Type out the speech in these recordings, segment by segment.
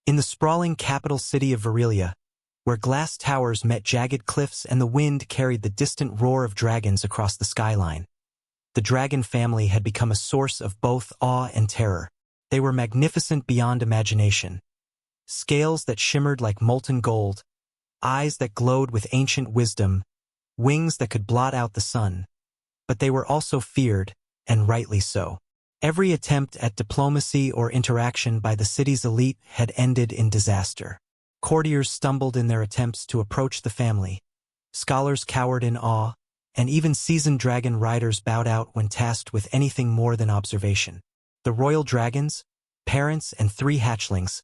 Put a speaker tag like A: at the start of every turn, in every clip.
A: In the sprawling capital city of Varelia, where glass towers met jagged cliffs and the wind carried the distant roar of dragons across the skyline, the dragon family had become a source of both awe and terror. They were magnificent beyond imagination. Scales that shimmered like molten gold, eyes that glowed with ancient wisdom, wings that could blot out the sun. But they were also feared, and rightly so. Every attempt at diplomacy or interaction by the city's elite had ended in disaster. Courtiers stumbled in their attempts to approach the family. Scholars cowered in awe, and even seasoned dragon riders bowed out when tasked with anything more than observation. The royal dragons, parents and 3 hatchlings,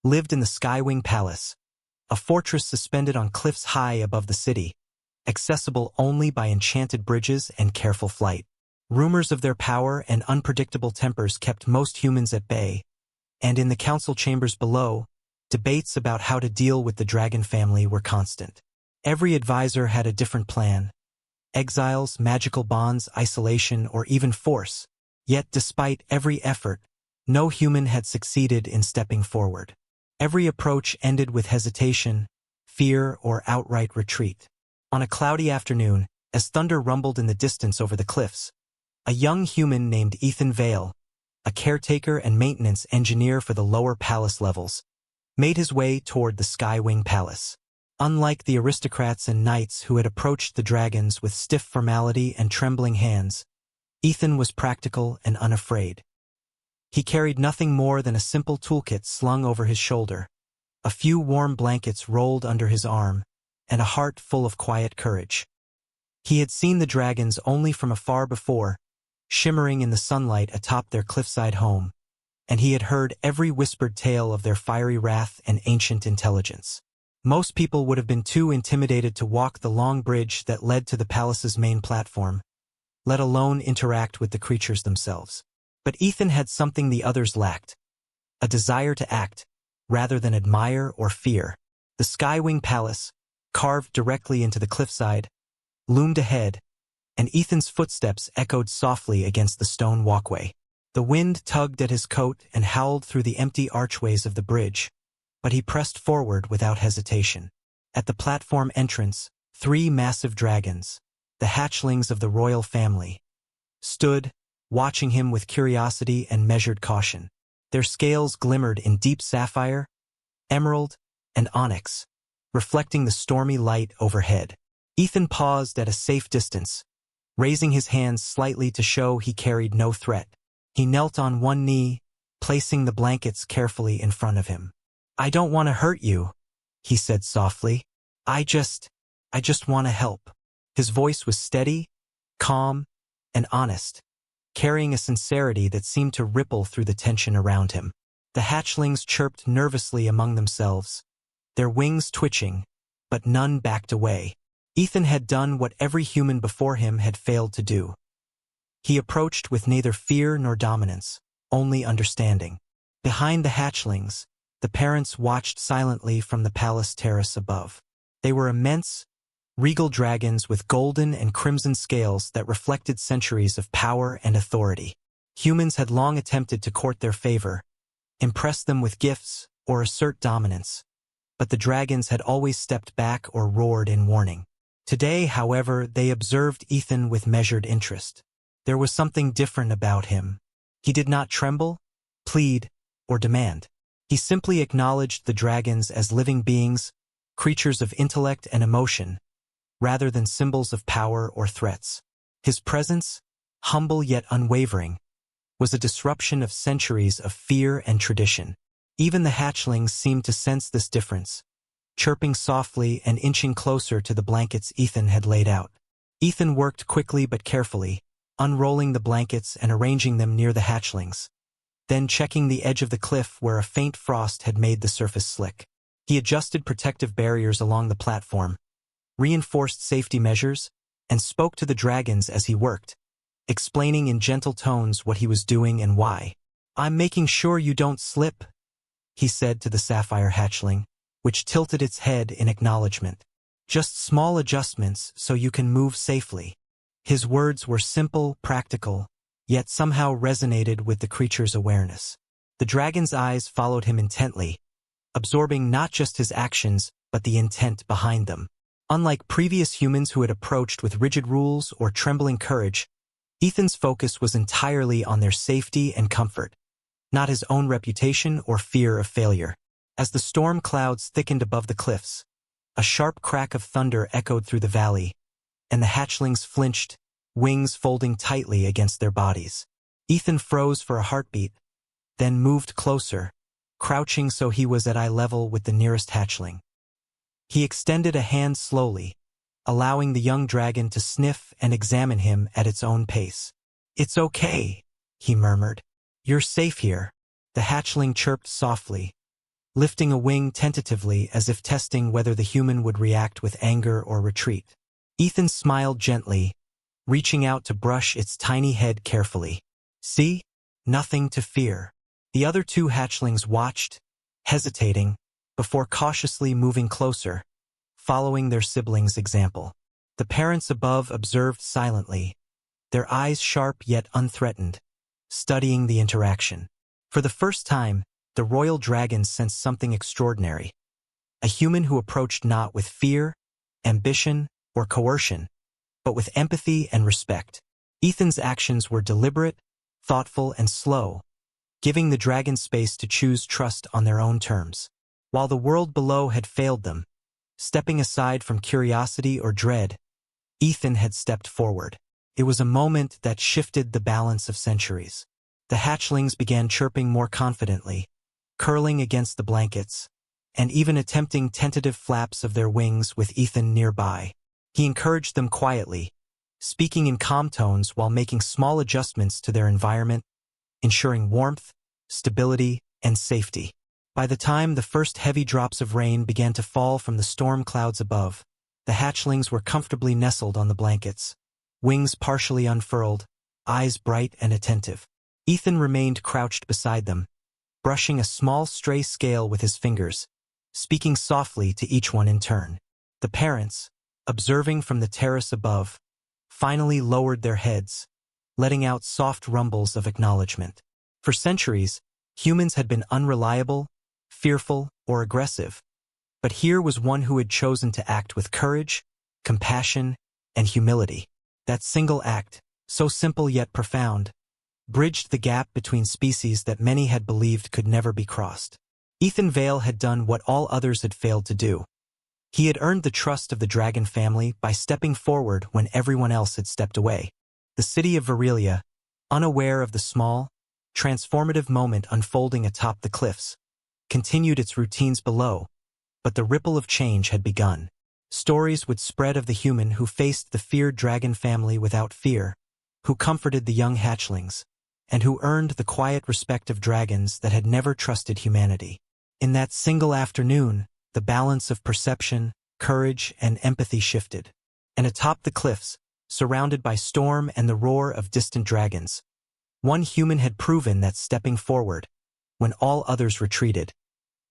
A: lived in the Skywing Palace, a fortress suspended on cliffs high above the city, accessible only by enchanted bridges and careful flight. Rumors of their power and unpredictable tempers kept most humans at bay, and in the council chambers below, debates about how to deal with the dragon family were constant. Every advisor had a different plan: exiles, magical bonds, isolation, or even force. Yet despite every effort, no human had succeeded in stepping forward. Every approach ended with hesitation, fear, or outright retreat. On a cloudy afternoon, as thunder rumbled in the distance over the cliffs, a young human named Ethan Vale, a caretaker and maintenance engineer for the lower palace levels, made his way toward the Skywing Palace. Unlike the aristocrats and knights who had approached the dragons with stiff formality and trembling hands, Ethan was practical and unafraid. He carried nothing more than a simple toolkit slung over his shoulder, a few warm blankets rolled under his arm, and a heart full of quiet courage. He had seen the dragons only from afar before, shimmering in the sunlight atop their cliffside home, and he had heard every whispered tale of their fiery wrath and ancient intelligence. Most people would have been too intimidated to walk the long bridge that led to the palace's main platform, let alone interact with the creatures themselves. But Ethan had something the others lacked: a desire to act, rather than admire or fear. The Skywing Palace, carved directly into the cliffside, loomed ahead, and Ethan's footsteps echoed softly against the stone walkway. The wind tugged at his coat and howled through the empty archways of the bridge, but he pressed forward without hesitation. At the platform entrance, 3 massive dragons, the hatchlings of the royal family, stood, watching him with curiosity and measured caution. Their scales glimmered in deep sapphire, emerald, and onyx, reflecting the stormy light overhead. Ethan paused at a safe distance, raising his hands slightly to show he carried no threat. He knelt on one knee, placing the blankets carefully in front of him. "I don't want to hurt you," he said softly. I just want to help." His voice was steady, calm, and honest, carrying a sincerity that seemed to ripple through the tension around him. The hatchlings chirped nervously among themselves, their wings twitching, but none backed away. Ethan had done what every human before him had failed to do. He approached with neither fear nor dominance, only understanding. Behind the hatchlings, the parents watched silently from the palace terrace above. They were immense, regal dragons with golden and crimson scales that reflected centuries of power and authority. Humans had long attempted to court their favor, impress them with gifts, or assert dominance, but the dragons had always stepped back or roared in warning. Today, however, they observed Ethan with measured interest. There was something different about him. He did not tremble, plead, or demand. He simply acknowledged the dragons as living beings, creatures of intellect and emotion, rather than symbols of power or threats. His presence, humble yet unwavering, was a disruption of centuries of fear and tradition. Even the hatchlings seemed to sense this difference, chirping softly and inching closer to the blankets Ethan had laid out. Ethan worked quickly but carefully, unrolling the blankets and arranging them near the hatchlings, then checking the edge of the cliff where a faint frost had made the surface slick. He adjusted protective barriers along the platform, reinforced safety measures, and spoke to the dragons as he worked, explaining in gentle tones what he was doing and why. "I'm making sure you don't slip," he said to the sapphire hatchling, which tilted its head in acknowledgement. "Just small adjustments so you can move safely." His words were simple, practical, yet somehow resonated with the creature's awareness. The dragon's eyes followed him intently, absorbing not just his actions, but the intent behind them. Unlike previous humans who had approached with rigid rules or trembling courage, Ethan's focus was entirely on their safety and comfort, not his own reputation or fear of failure. As the storm clouds thickened above the cliffs, a sharp crack of thunder echoed through the valley, and the hatchlings flinched, wings folding tightly against their bodies. Ethan froze for a heartbeat, then moved closer, crouching so he was at eye level with the nearest hatchling. He extended a hand slowly, allowing the young dragon to sniff and examine him at its own pace. "It's okay," he murmured. "You're safe here," the hatchling chirped softly, lifting a wing tentatively as if testing whether the human would react with anger or retreat. Ethan smiled gently, reaching out to brush its tiny head carefully. "See? Nothing to fear." The other two hatchlings watched, hesitating, before cautiously moving closer, following their siblings' example. The parents above observed silently, their eyes sharp yet unthreatened, studying the interaction. For the first time, the royal dragons sensed something extraordinary. A human who approached not with fear, ambition, or coercion, but with empathy and respect. Ethan's actions were deliberate, thoughtful, and slow, giving the dragons space to choose trust on their own terms. While the world below had failed them, stepping aside from curiosity or dread, Ethan had stepped forward. It was a moment that shifted the balance of centuries. The hatchlings began chirping more confidently, curling against the blankets, and even attempting tentative flaps of their wings with Ethan nearby. He encouraged them quietly, speaking in calm tones while making small adjustments to their environment, ensuring warmth, stability, and safety. By the time the first heavy drops of rain began to fall from the storm clouds above, the hatchlings were comfortably nestled on the blankets, wings partially unfurled, eyes bright and attentive. Ethan remained crouched beside them, brushing a small stray scale with his fingers, speaking softly to each one in turn. The parents, observing from the terrace above, finally lowered their heads, letting out soft rumbles of acknowledgement. For centuries, humans had been unreliable, fearful, or aggressive, but here was one who had chosen to act with courage, compassion, and humility. That single act, so simple yet profound, bridged the gap between species that many had believed could never be crossed. Ethan Vale had done what all others had failed to do. He had earned the trust of the dragon family by stepping forward when everyone else had stepped away. The city of Varelia, unaware of the small, transformative moment unfolding atop the cliffs, continued its routines below, but the ripple of change had begun. Stories would spread of the human who faced the feared dragon family without fear, who comforted the young hatchlings, and who earned the quiet respect of dragons that had never trusted humanity. In that single afternoon, the balance of perception, courage, and empathy shifted, and atop the cliffs, surrounded by storm and the roar of distant dragons, one human had proven that stepping forward, when all others retreated,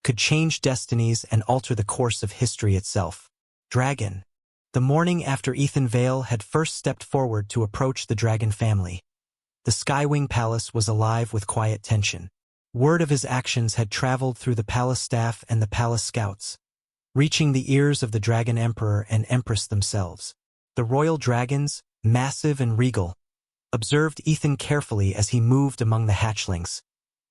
A: could change destinies and alter the course of history itself. Dragon. The morning after Ethan Vale had first stepped forward to approach the dragon family, the Skywing Palace was alive with quiet tension. Word of his actions had traveled through the palace staff and the palace scouts, reaching the ears of the Dragon Emperor and Empress themselves. The royal dragons, massive and regal, observed Ethan carefully as he moved among the hatchlings,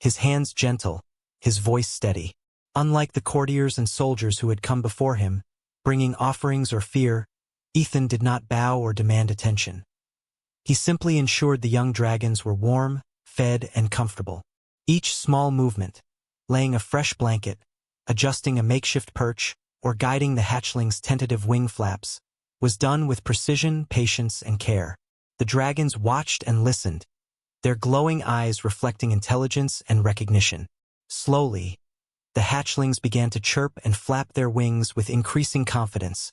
A: his hands gentle, his voice steady. Unlike the courtiers and soldiers who had come before him, bringing offerings or fear, Ethan did not bow or demand attention. He simply ensured the young dragons were warm, fed, and comfortable. Each small movement, laying a fresh blanket, adjusting a makeshift perch, or guiding the hatchlings' tentative wing flaps, was done with precision, patience, and care. The dragons watched and listened, their glowing eyes reflecting intelligence and recognition. Slowly, the hatchlings began to chirp and flap their wings with increasing confidence,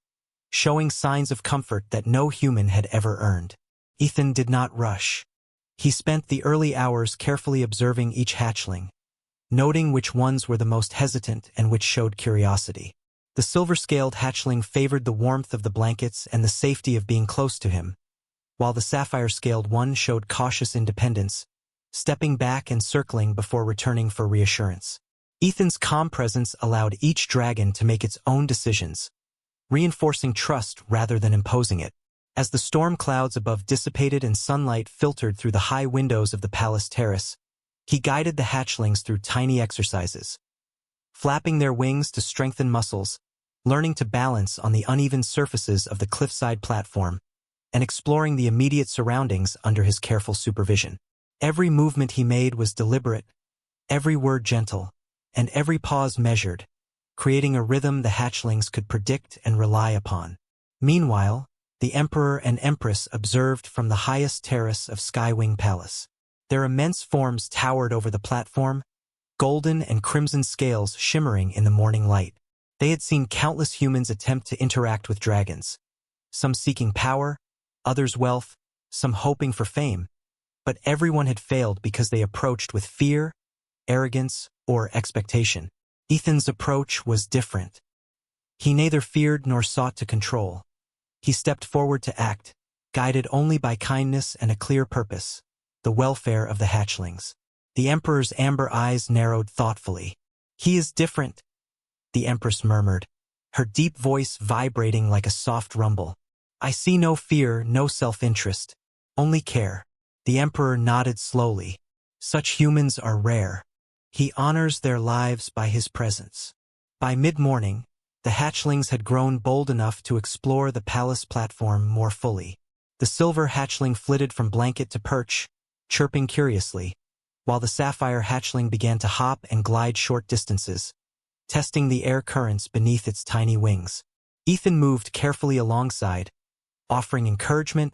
A: showing signs of comfort that no human had ever earned. Ethan did not rush. He spent the early hours carefully observing each hatchling, noting which ones were the most hesitant and which showed curiosity. The silver-scaled hatchling favored the warmth of the blankets and the safety of being close to him, while the sapphire-scaled one showed cautious independence, stepping back and circling before returning for reassurance. Ethan's calm presence allowed each dragon to make its own decisions, reinforcing trust rather than imposing it. As the storm clouds above dissipated and sunlight filtered through the high windows of the palace terrace, he guided the hatchlings through tiny exercises, flapping their wings to strengthen muscles, learning to balance on the uneven surfaces of the cliffside platform, and exploring the immediate surroundings under his careful supervision. Every movement he made was deliberate, every word gentle, and every pause measured, creating a rhythm the hatchlings could predict and rely upon. Meanwhile, the Emperor and Empress observed from the highest terrace of Skywing Palace. Their immense forms towered over the platform, golden and crimson scales shimmering in the morning light. They had seen countless humans attempt to interact with dragons, some seeking power, others wealth, some hoping for fame, but everyone had failed because they approached with fear, arrogance, or expectation. Ethan's approach was different. He neither feared nor sought to control. He stepped forward to act, guided only by kindness and a clear purpose, the welfare of the hatchlings. The Emperor's amber eyes narrowed thoughtfully. "He is different," the Empress murmured, her deep voice vibrating like a soft rumble. "I see no fear, no self-interest, only care." The Emperor nodded slowly. "Such humans are rare. He honors their lives by his presence." By mid-morning, the hatchlings had grown bold enough to explore the palace platform more fully. The silver hatchling flitted from blanket to perch, chirping curiously, while the sapphire hatchling began to hop and glide short distances, testing the air currents beneath its tiny wings. Ethan moved carefully alongside, offering encouragement,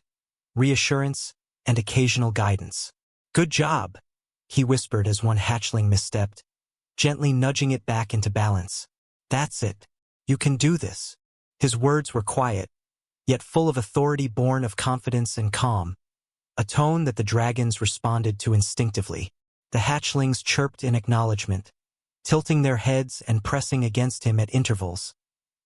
A: reassurance, and occasional guidance. "Good job," he whispered as one hatchling misstepped, gently nudging it back into balance. "That's it. You can do this." His words were quiet, yet full of authority born of confidence and calm, a tone that the dragons responded to instinctively. The hatchlings chirped in acknowledgement, tilting their heads and pressing against him at intervals,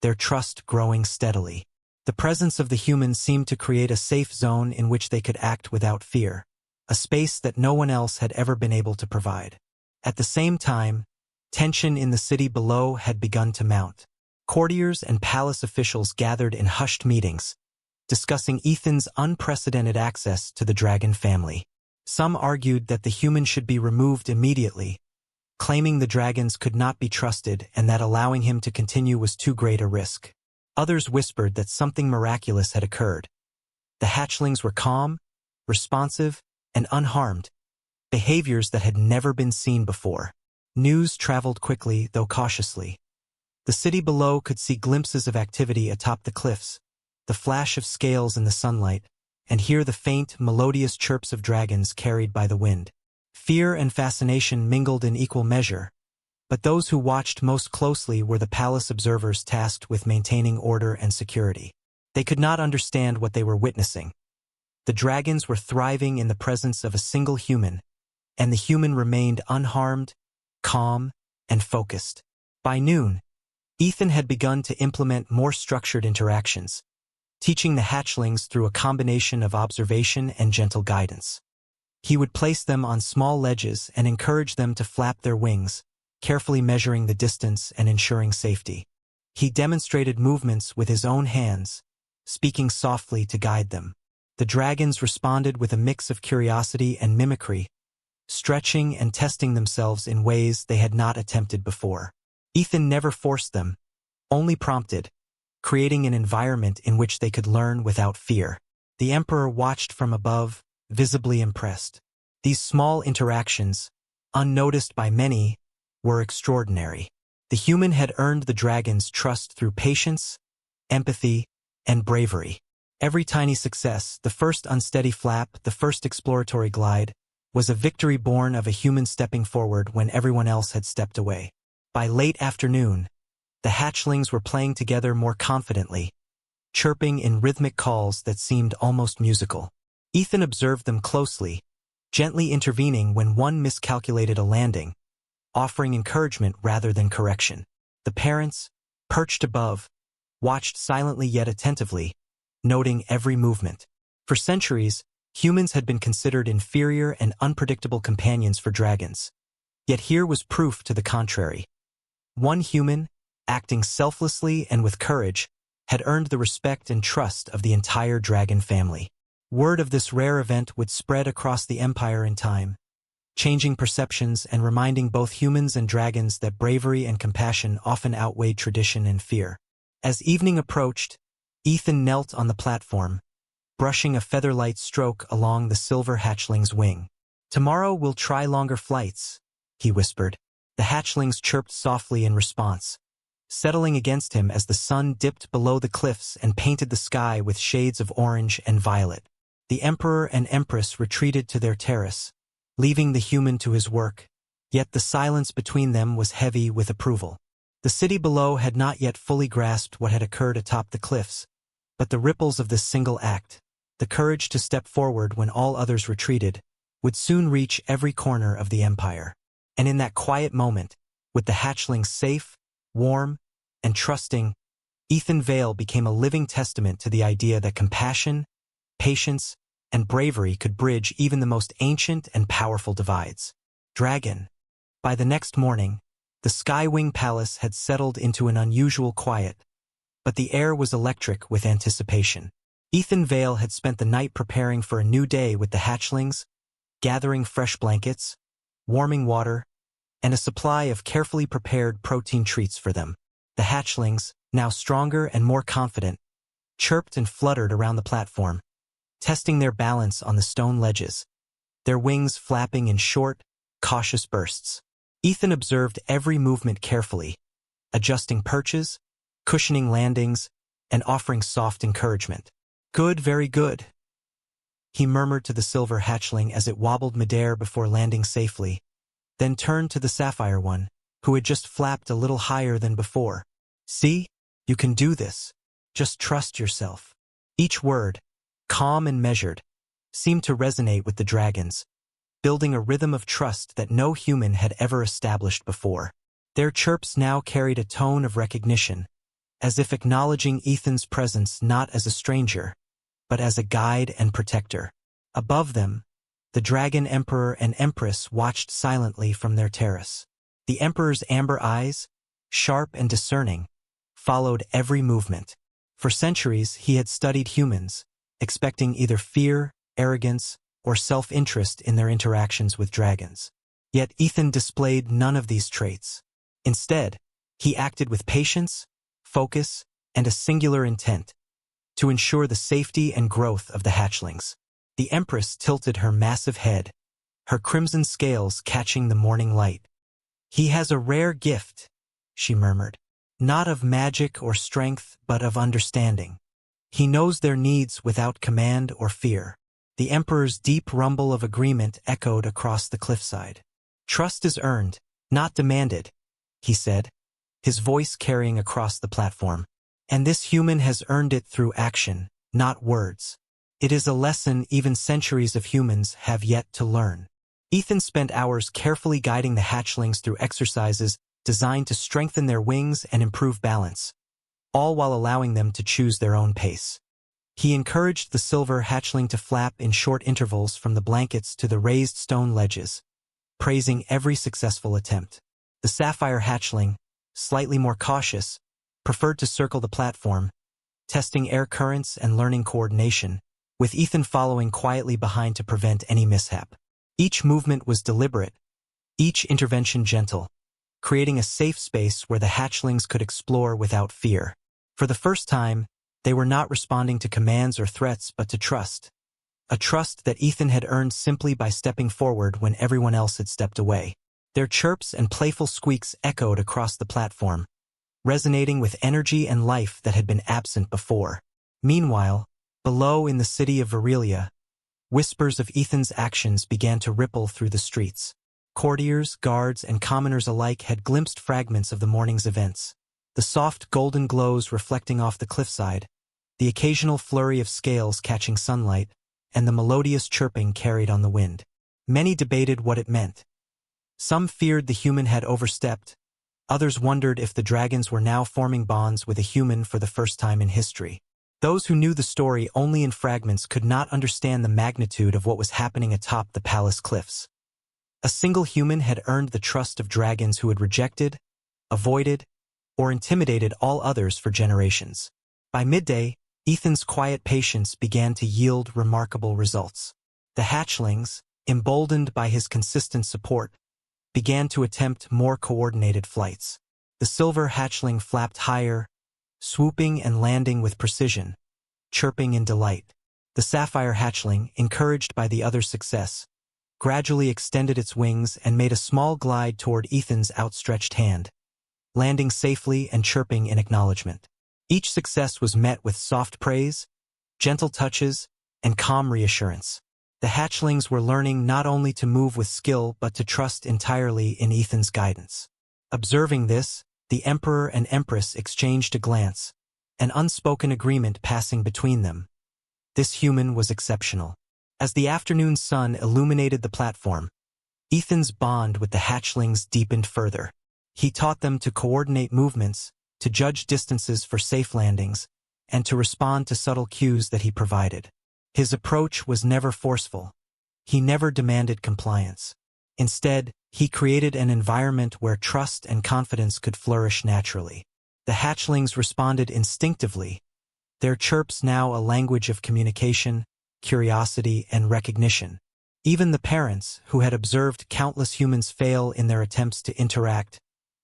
A: their trust growing steadily. The presence of the humans seemed to create a safe zone in which they could act without fear, a space that no one else had ever been able to provide. At the same time, tension in the city below had begun to mount. Courtiers and palace officials gathered in hushed meetings, discussing Ethan's unprecedented access to the dragon family. Some argued that the human should be removed immediately, claiming the dragons could not be trusted and that allowing him to continue was too great a risk. Others whispered that something miraculous had occurred. The hatchlings were calm, responsive, and unharmed, behaviors that had never been seen before. News traveled quickly, though cautiously. The city below could see glimpses of activity atop the cliffs, the flash of scales in the sunlight, and hear the faint, melodious chirps of dragons carried by the wind. Fear and fascination mingled in equal measure, but those who watched most closely were the palace observers tasked with maintaining order and security. They could not understand what they were witnessing. The dragons were thriving in the presence of a single human, and the human remained unharmed, calm, and focused. By noon, Ethan had begun to implement more structured interactions, teaching the hatchlings through a combination of observation and gentle guidance. He would place them on small ledges and encourage them to flap their wings, carefully measuring the distance and ensuring safety. He demonstrated movements with his own hands, speaking softly to guide them. The dragons responded with a mix of curiosity and mimicry, stretching and testing themselves in ways they had not attempted before. Ethan never forced them, only prompted, creating an environment in which they could learn without fear. The Emperor watched from above, visibly impressed. These small interactions, unnoticed by many, were extraordinary. The human had earned the dragon's trust through patience, empathy, and bravery. Every tiny success, the first unsteady flap, the first exploratory glide, was a victory born of a human stepping forward when everyone else had stepped away. By late afternoon, the hatchlings were playing together more confidently, chirping in rhythmic calls that seemed almost musical. Ethan observed them closely, gently intervening when one miscalculated a landing, offering encouragement rather than correction. The parents, perched above, watched silently yet attentively, noting every movement. For centuries, humans had been considered inferior and unpredictable companions for dragons. Yet here was proof to the contrary. One human, acting selflessly and with courage, had earned the respect and trust of the entire dragon family. Word of this rare event would spread across the empire in time, changing perceptions and reminding both humans and dragons that bravery and compassion often outweighed tradition and fear. As evening approached, Ethan knelt on the platform, brushing a feather-light stroke along the silver hatchling's wing. "Tomorrow we'll try longer flights," he whispered. The hatchlings chirped softly in response, settling against him as the sun dipped below the cliffs and painted the sky with shades of orange and violet. The Emperor and Empress retreated to their terrace, leaving the human to his work, yet the silence between them was heavy with approval. The city below had not yet fully grasped what had occurred atop the cliffs, but the ripples of this single act, the courage to step forward when all others retreated, would soon reach every corner of the empire. And in that quiet moment, with the hatchlings safe, warm, and trusting, Ethan Vale became a living testament to the idea that compassion, patience, and bravery could bridge even the most ancient and powerful divides. Dragon. By the next morning, the Skywing Palace had settled into an unusual quiet, but the air was electric with anticipation. Ethan Vale had spent the night preparing for a new day with the hatchlings, gathering fresh blankets, warming water, and a supply of carefully prepared protein treats for them. The hatchlings, now stronger and more confident, chirped and fluttered around the platform, testing their balance on the stone ledges, their wings flapping in short, cautious bursts. Ethan observed every movement carefully, adjusting perches, cushioning landings, and offering soft encouragement. "Good, very good," he murmured to the silver hatchling as it wobbled midair before landing safely, then turned to the sapphire one, who had just flapped a little higher than before. "See? You can do this. Just trust yourself." Each word, calm and measured, seemed to resonate with the dragons, building a rhythm of trust that no human had ever established before. Their chirps now carried a tone of recognition, as if acknowledging Ethan's presence not as a stranger, but as a guide and protector. Above them, the Dragon Emperor and Empress watched silently from their terrace. The Emperor's amber eyes, sharp and discerning, followed every movement. For centuries he had studied humans, expecting either fear, arrogance, or self-interest in their interactions with dragons. Yet Ethan displayed none of these traits. Instead, he acted with patience, focus, and a singular intent to ensure the safety and growth of the hatchlings. The Empress tilted her massive head, her crimson scales catching the morning light. "He has a rare gift," she murmured, "not of magic or strength, but of understanding. He knows their needs without command or fear." The Emperor's deep rumble of agreement echoed across the cliffside. "Trust is earned, not demanded," he said, his voice carrying across the platform. "And this human has earned it through action, not words. It is a lesson even centuries of humans have yet to learn." Ethan spent hours carefully guiding the hatchlings through exercises designed to strengthen their wings and improve balance, all while allowing them to choose their own pace. He encouraged the silver hatchling to flap in short intervals from the blankets to the raised stone ledges, praising every successful attempt. The sapphire hatchling, slightly more cautious, preferred to circle the platform, testing air currents and learning coordination, with Ethan following quietly behind to prevent any mishap. Each movement was deliberate, each intervention gentle, creating a safe space where the hatchlings could explore without fear. For the first time, they were not responding to commands or threats but to trust. A trust that Ethan had earned simply by stepping forward when everyone else had stepped away. Their chirps and playful squeaks echoed across the platform, resonating with energy and life that had been absent before. Meanwhile, below in the city of Virilia, whispers of Ethan's actions began to ripple through the streets. Courtiers, guards, and commoners alike had glimpsed fragments of the morning's events. The soft golden glows reflecting off the cliffside, the occasional flurry of scales catching sunlight, and the melodious chirping carried on the wind. Many debated what it meant. Some feared the human had overstepped. Others wondered if the dragons were now forming bonds with a human for the first time in history. Those who knew the story only in fragments could not understand the magnitude of what was happening atop the palace cliffs. A single human had earned the trust of dragons who had rejected, avoided, or intimidated all others for generations. By midday, Ethan's quiet patience began to yield remarkable results. The hatchlings, emboldened by his consistent support, began to attempt more coordinated flights. The silver hatchling flapped higher, swooping and landing with precision, chirping in delight. The sapphire hatchling, encouraged by the other's success, gradually extended its wings and made a small glide toward Ethan's outstretched hand, landing safely and chirping in acknowledgement. Each success was met with soft praise, gentle touches, and calm reassurance. The hatchlings were learning not only to move with skill but to trust entirely in Ethan's guidance. Observing this, the Emperor and Empress exchanged a glance, an unspoken agreement passing between them. This human was exceptional. As the afternoon sun illuminated the platform, Ethan's bond with the hatchlings deepened further. He taught them to coordinate movements, to judge distances for safe landings, and to respond to subtle cues that he provided. His approach was never forceful. He never demanded compliance. Instead, he created an environment where trust and confidence could flourish naturally. The hatchlings responded instinctively, their chirps now a language of communication, curiosity, and recognition. Even the parents, who had observed countless humans fail in their attempts to interact,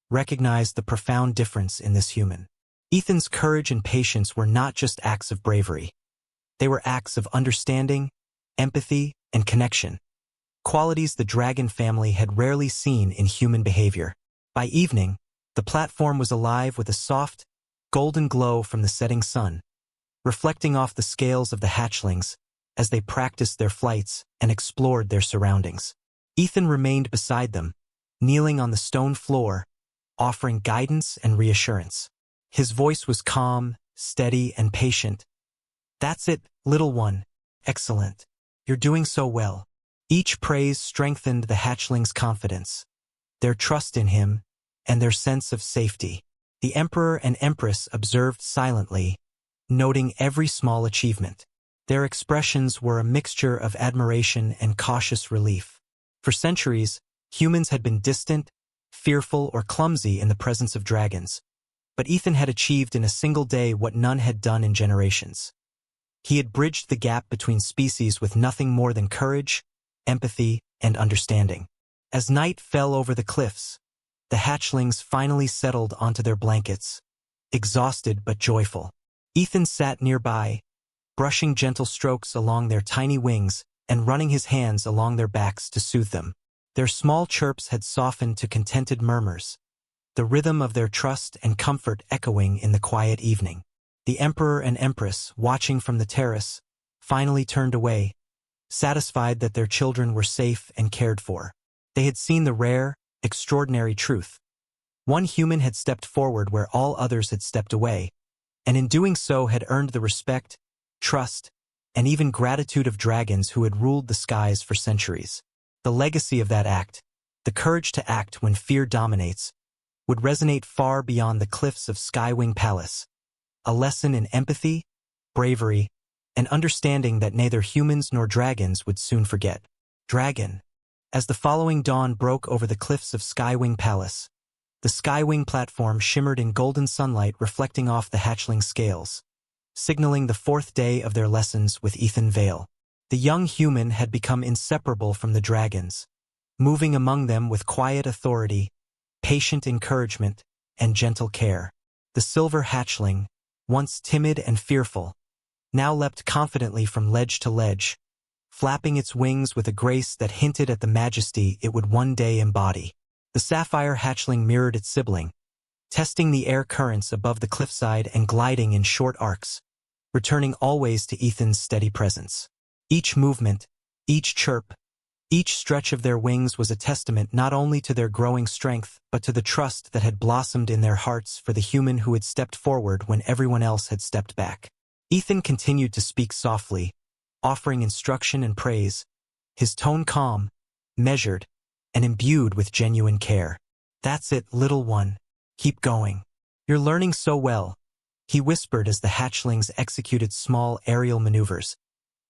A: recognized the profound difference in this human. Ethan's courage and patience were not just acts of bravery. They were acts of understanding, empathy, and connection, qualities the dragon family had rarely seen in human behavior. By evening, the platform was alive with a soft, golden glow from the setting sun, reflecting off the scales of the hatchlings as they practiced their flights and explored their surroundings. Ethan remained beside them, kneeling on the stone floor, offering guidance and reassurance. His voice was calm, steady, and patient. "That's it, little one. Excellent. You're doing so well." Each praise strengthened the hatchlings' confidence, their trust in him, and their sense of safety. The Emperor and Empress observed silently, noting every small achievement. Their expressions were a mixture of admiration and cautious relief. For centuries, humans had been distant, fearful, or clumsy in the presence of dragons, but Ethan had achieved in a single day what none had done in generations. He had bridged the gap between species with nothing more than courage, empathy, and understanding. As night fell over the cliffs, the hatchlings finally settled onto their blankets, exhausted but joyful. Ethan sat nearby, brushing gentle strokes along their tiny wings and running his hands along their backs to soothe them. Their small chirps had softened to contented murmurs, the rhythm of their trust and comfort echoing in the quiet evening. The Emperor and Empress, watching from the terrace, finally turned away, satisfied that their children were safe and cared for. They had seen the rare, extraordinary truth. One human had stepped forward where all others had stepped away, and in doing so had earned the respect, trust, and even gratitude of dragons who had ruled the skies for centuries. The legacy of that act, the courage to act when fear dominates, would resonate far beyond the cliffs of Skywing Palace, a lesson in empathy, bravery, and understanding that neither humans nor dragons would soon forget. Dragon. As the following dawn broke over the cliffs of Skywing Palace, the Skywing platform shimmered in golden sunlight reflecting off the hatchling scales, signaling the fourth day of their lessons with Ethan Vale. The young human had become inseparable from the dragons, moving among them with quiet authority, patient encouragement, and gentle care. The silver hatchling, once timid and fearful, now leapt confidently from ledge to ledge, flapping its wings with a grace that hinted at the majesty it would one day embody. The sapphire hatchling mirrored its sibling, testing the air currents above the cliffside and gliding in short arcs, returning always to Ethan's steady presence. Each movement, each chirp, each stretch of their wings was a testament not only to their growing strength but to the trust that had blossomed in their hearts for the human who had stepped forward when everyone else had stepped back. Ethan continued to speak softly, offering instruction and praise, his tone calm, measured, and imbued with genuine care. "That's it, little one. Keep going. You're learning so well," he whispered as the hatchlings executed small aerial maneuvers,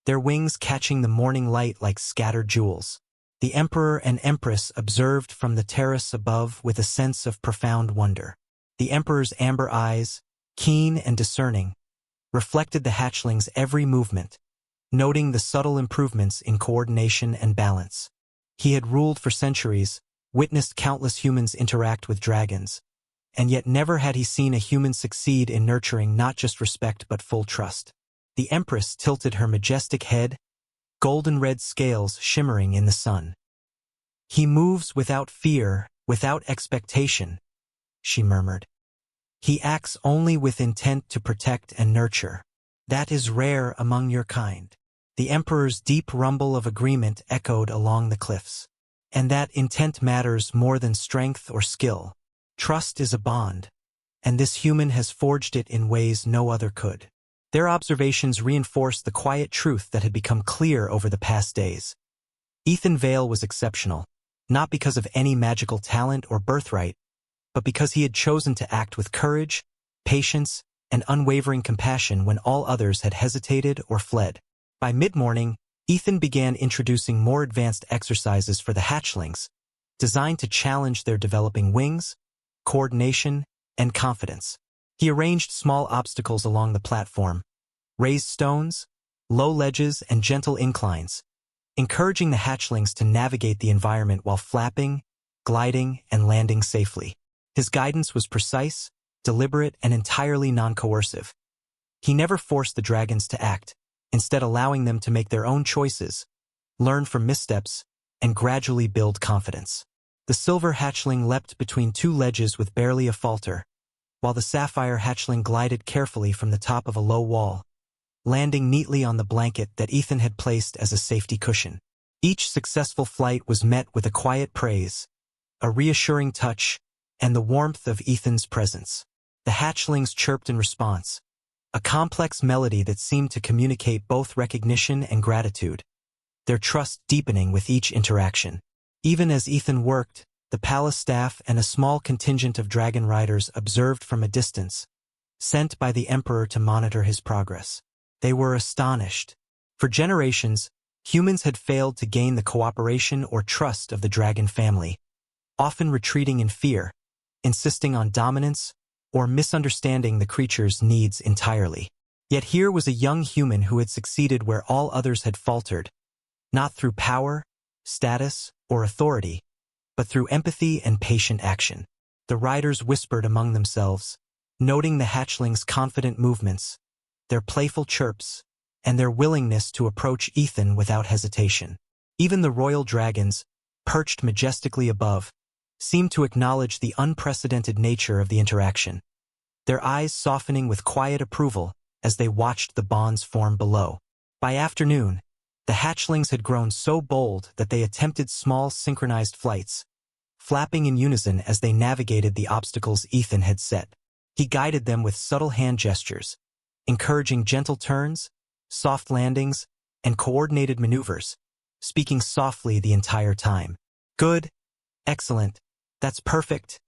A: their wings catching the morning light like scattered jewels. The emperor and empress observed from the terrace above with a sense of profound wonder. The emperor's amber eyes, keen and discerning, reflected the hatchling's every movement, noting the subtle improvements in coordination and balance. He had ruled for centuries, witnessed countless humans interact with dragons, and yet never had he seen a human succeed in nurturing not just respect but full trust. The empress tilted her majestic head, golden-red scales shimmering in the sun. "He moves without fear, without expectation," she murmured. "He acts only with intent to protect and nurture. That is rare among your kind." The emperor's deep rumble of agreement echoed along the cliffs. "And that intent matters more than strength or skill. Trust is a bond, and this human has forged it in ways no other could." Their observations reinforced the quiet truth that had become clear over the past days. Ethan Vale was exceptional, not because of any magical talent or birthright, but because he had chosen to act with courage, patience, and unwavering compassion when all others had hesitated or fled. By mid-morning, Ethan began introducing more advanced exercises for the hatchlings, designed to challenge their developing wings, coordination, and confidence. He arranged small obstacles along the platform, raised stones, low ledges, and gentle inclines, encouraging the hatchlings to navigate the environment while flapping, gliding, and landing safely. His guidance was precise, deliberate, and entirely non-coercive. He never forced the dragons to act, instead allowing them to make their own choices, learn from missteps, and gradually build confidence. The silver hatchling leapt between two ledges with barely a falter, while the sapphire hatchling glided carefully from the top of a low wall, landing neatly on the blanket that Ethan had placed as a safety cushion. Each successful flight was met with a quiet praise, a reassuring touch, and the warmth of Ethan's presence. The hatchlings chirped in response, a complex melody that seemed to communicate both recognition and gratitude, their trust deepening with each interaction. Even as Ethan worked, the palace staff and a small contingent of dragon riders observed from a distance, sent by the emperor to monitor his progress. They were astonished. For generations, humans had failed to gain the cooperation or trust of the dragon family, often retreating in fear, insisting on dominance, or misunderstanding the creature's needs entirely. Yet here was a young human who had succeeded where all others had faltered, not through power, status, or authority, but through empathy and patient action. The riders whispered among themselves, noting the hatchlings' confident movements, their playful chirps, and their willingness to approach Ethan without hesitation. Even the royal dragons, perched majestically above, seemed to acknowledge the unprecedented nature of the interaction, their eyes softening with quiet approval as they watched the bonds form below. By afternoon, the hatchlings had grown so bold that they attempted small synchronized flights, flapping in unison as they navigated the obstacles Ethan had set. He guided them with subtle hand gestures, encouraging gentle turns, soft landings, and coordinated maneuvers, speaking softly the entire time. "Good, excellent, that's perfect,"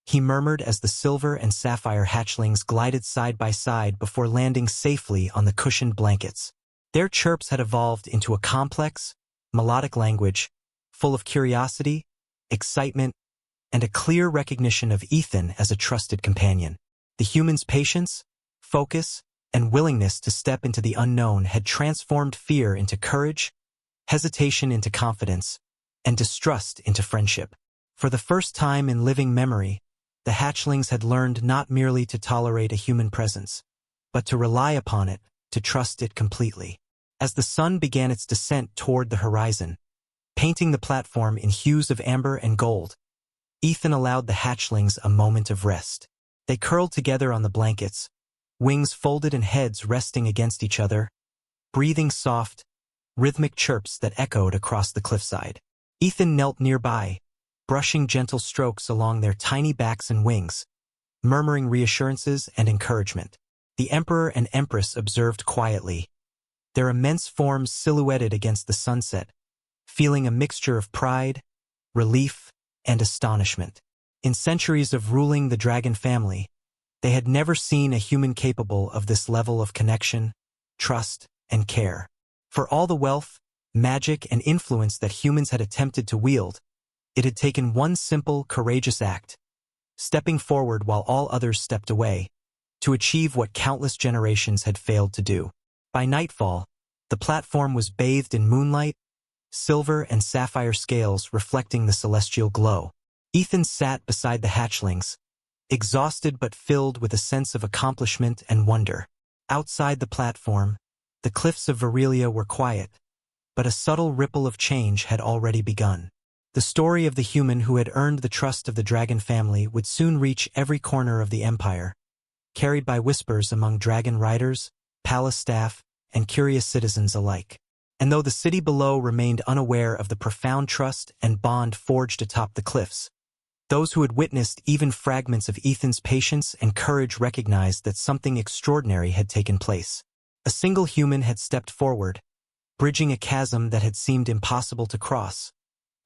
A: he murmured as the silver and sapphire hatchlings glided side by side before landing safely on the cushioned blankets. Their chirps had evolved into a complex, melodic language, full of curiosity, excitement, and a clear recognition of Ethan as a trusted companion. The human's patience, focus, and willingness to step into the unknown had transformed fear into courage, hesitation into confidence, and distrust into friendship. For the first time in living memory, the hatchlings had learned not merely to tolerate a human presence, but to rely upon it, to trust it completely. As the sun began its descent toward the horizon, painting the platform in hues of amber and gold, Ethan allowed the hatchlings a moment of rest. They curled together on the blankets, wings folded and heads resting against each other, breathing soft, rhythmic chirps that echoed across the cliffside. Ethan knelt nearby, brushing gentle strokes along their tiny backs and wings, murmuring reassurances and encouragement. The emperor and empress observed quietly, their immense forms silhouetted against the sunset, feeling a mixture of pride, relief, and astonishment. In centuries of ruling the dragon family, they had never seen a human capable of this level of connection, trust, and care. For all the wealth, magic, and influence that humans had attempted to wield, it had taken one simple, courageous act, stepping forward while all others stepped away, to achieve what countless generations had failed to do. By nightfall, the platform was bathed in moonlight, silver and sapphire scales reflecting the celestial glow. Ethan sat beside the hatchlings, exhausted but filled with a sense of accomplishment and wonder. Outside the platform, the cliffs of Virelia were quiet, but a subtle ripple of change had already begun. The story of the human who had earned the trust of the dragon family would soon reach every corner of the empire, carried by whispers among dragon riders, palace staff, and curious citizens alike. And though the city below remained unaware of the profound trust and bond forged atop the cliffs, those who had witnessed even fragments of Ethan's patience and courage recognized that something extraordinary had taken place. A single human had stepped forward, bridging a chasm that had seemed impossible to cross,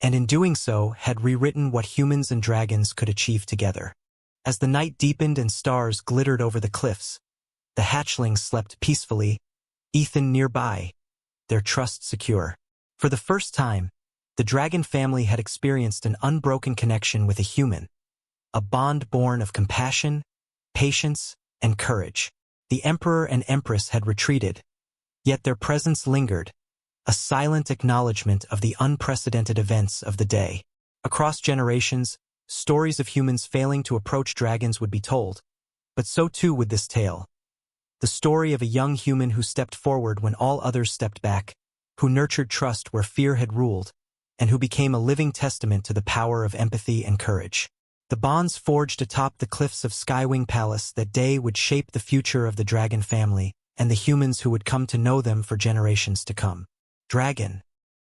A: and in doing so had rewritten what humans and dragons could achieve together. As the night deepened and stars glittered over the cliffs, the hatchlings slept peacefully, Ethan nearby, their trust secure. For the first time, the dragon family had experienced an unbroken connection with a human, a bond born of compassion, patience, and courage. The emperor and empress had retreated, yet their presence lingered, a silent acknowledgement of the unprecedented events of the day. Across generations, stories of humans failing to approach dragons would be told, but so too would this tale. The story of a young human who stepped forward when all others stepped back, who nurtured trust where fear had ruled, and who became a living testament to the power of empathy and courage. The bonds forged atop the cliffs of Skywing Palace that day would shape the future of the dragon family and the humans who would come to know them for generations to come. Dragon,